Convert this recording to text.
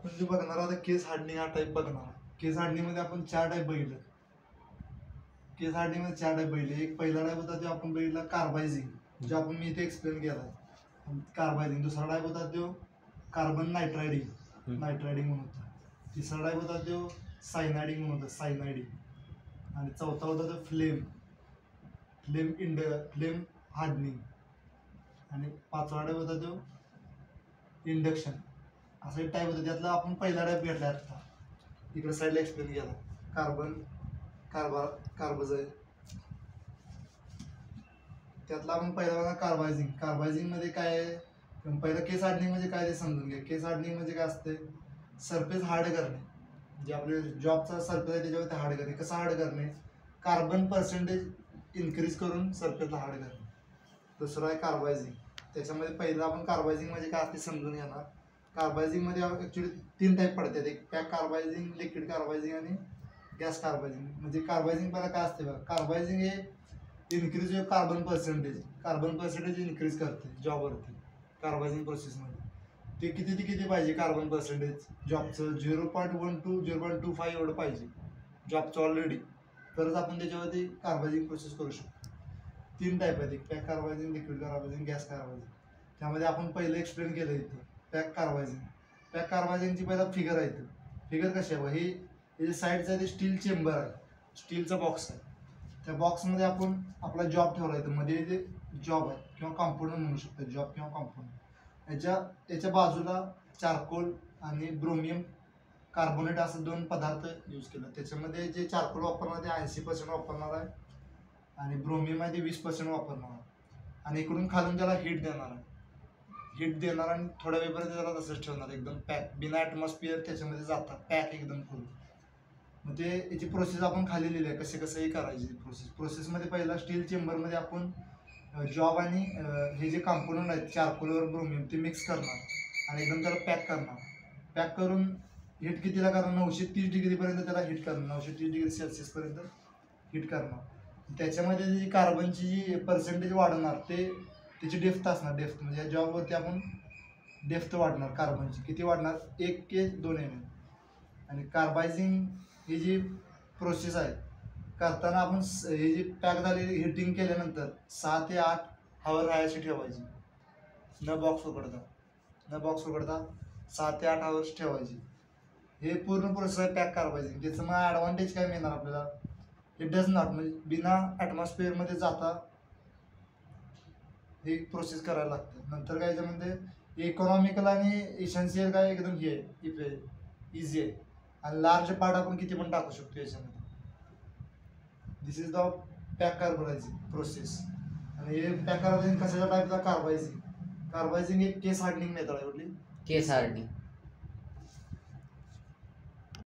आपण जे बघणार आता केस हार्डनिंग हा टाईप बघणार. केस हार्डनिंग मध्ये आपण 4 टाईप बघितलं. केस हार्डनिंग मध्ये 4 टाईप बघितले. एक पहिला टाईप होता तो आपण बघितला कार्बायझिंग, जो आपण मी इथे एक्सप्लेन केला कार्बायझिंग. दुसरा टाईप होता तो कार्बन नायट्रायडिंग म्हणून होता. तिसरा टाईप होता तो सायनायडिंग म्हणून होता, सायनायडिंग. आणि चौथा होता तो फ्लेम हार्डनिंग. आणि पाचवा टाईप होता तो इंडक्शन. असा एक टाईप होता. त्यातला आपण पहिला टाईप घेतला आता इकडे साईडला एक्सप्लेन केला, कार्बायझाईड. त्यातला आपण पहिला बघा कार्बायझिंग मध्ये काय आहे. पहिलं केस हार्डनिंग म्हणजे काय ते समजून घ्या. केस हार्डनिंग म्हणजे काय असते, सरफेस हार्ड करणे. जे आपले जॉबचा सरफेस आहे त्याच्यावर ते हार्ड करणे. कसं हार्ड करणे, कार्बन पर्सेंटेज इन्क्रीज करून सरफेसला हार्ड करणे. दुसरं आहे कार्बायझिंग. त्याच्यामध्ये पहिलं आपण कार्बायझिंग म्हणजे काय ते समजून घेणार. कार्बायझिंग मध्ये ऍक्च्युली 3 टाईप पडतात, एक पॅक कार्बायझिंग, लिक्विड कार्बायझिंग आणि गॅस कार्बायझिंग. म्हणजे कार्बायझिंग पहिला काय असते बघा, कार्बायझिंग हे इन्क्रीज कार्बन पर्सेंटेज इन्क्रीज करते जॉबवरती. कार्बायझिंग प्रोसेसमध्ये ते किती पाहिजे कार्बन पर्सेंटेज जॉबचं 0.1 to 0.25 एवढं पाहिजे जॉबचं ऑलरेडी, तरच आपण त्याच्यावरती कार्बायझिंग प्रोसेस करू शकतो. 3 टाईप आहेत, एक पॅक कार्बायझिंग, लिक्विड कार्बायझिंग, गॅस कार्बायझिंग. त्यामध्ये आपण पहिलं एक्सप्लेन केलं इथं पॅक कार्बायझिंगची पहिला फिगर आहे. फिगर कशी आहे, हे साईडचं ते स्टील चेंबर आहे, स्टीलचा बॉक्स आहे. त्या बॉक्समध्ये आपण आपला जॉब ठेवला आहे. मध्ये जे जॉब आहे किंवा कॉम्पोनंट म्हणू शकतो, जॉब किंवा कॉम्पोनंट. याच्या बाजूला चारकोल आणि ब्रोमियम कार्बोनेट असं 2 पदार्थ यूज केला. त्याच्यामध्ये जे चारकोल वापरणार ते 80% वापरणार आहे आणि ब्रोमियम आहे ते 20% वापरणार आहे. आणि इकडून खालून त्याला हीट देणार आणि थोड्या वेळपर्यंत त्याला तसंच ठेवणार, एकदम पॅक, बिना ॲटमॉस्फिअर त्याच्यामध्ये जातात, पॅक एकदम फुल. मग ते याची प्रोसेस आपण खाली लिहिली आहे, कसंही करायची प्रोसेसमध्ये. पहिला स्टील चेंबरमध्ये आपण जॉब आणि हे जे कॉम्पोनंट आहेत चारकोलवर ब्रोमियम ते मिक्स करणार आणि एकदम त्याला पॅक करणार. पॅक करून हीट कितीला करणार, 930 डिग्रीपर्यंत त्याला हीट करणार, 930 डिग्री सेल्सिअसपर्यंत हीट करणार. त्याच्यामध्ये जी कार्बनची जी पर्सेंटेज वाढवणार त्याची डेप्थ असणार. डेप्थ म्हणजे जॉबवरती आपण डेप्थ वाढणार कार्बनची. किती वाढणार, 1 के 2 mm. आणि कार्बायझिंग ही जी प्रोसेस आहे करताना आपण हे जी पॅक झालेली हिटिंग केल्यानंतर 6 ते 8 आवर राहायची ठेवायची, न बॉक्स उघडता 6 ते 8 आवर्स ठेवायची. हे पूर्ण प्रोसेस आहे पॅक कार्बायझिंग. त्याचं मग ॲडव्हान्टेज काय मिळणार आपल्याला, हे डज नॉट म्हणजे बिना ॲटमॉस्फिअरमध्ये जाता हे प्रोसेस करायला लागतं. नंतर काय याच्यामध्ये इकॉनॉमिकल आणि इसेन्शियल काय एकदम हे इझी आहे. आणि लार्ज पार्ट आपण किती पण टाकू शकतो याच्यामध्ये. दिस इज द पॅक कार्बायझिंग प्रोसेस. आणि हे पॅक कार्बायझिंग कशाच्या टाईपचा कार्बायझिंग एक केस हार्डनिंग मेथड आहे. कुठली केस हार्डनिंग.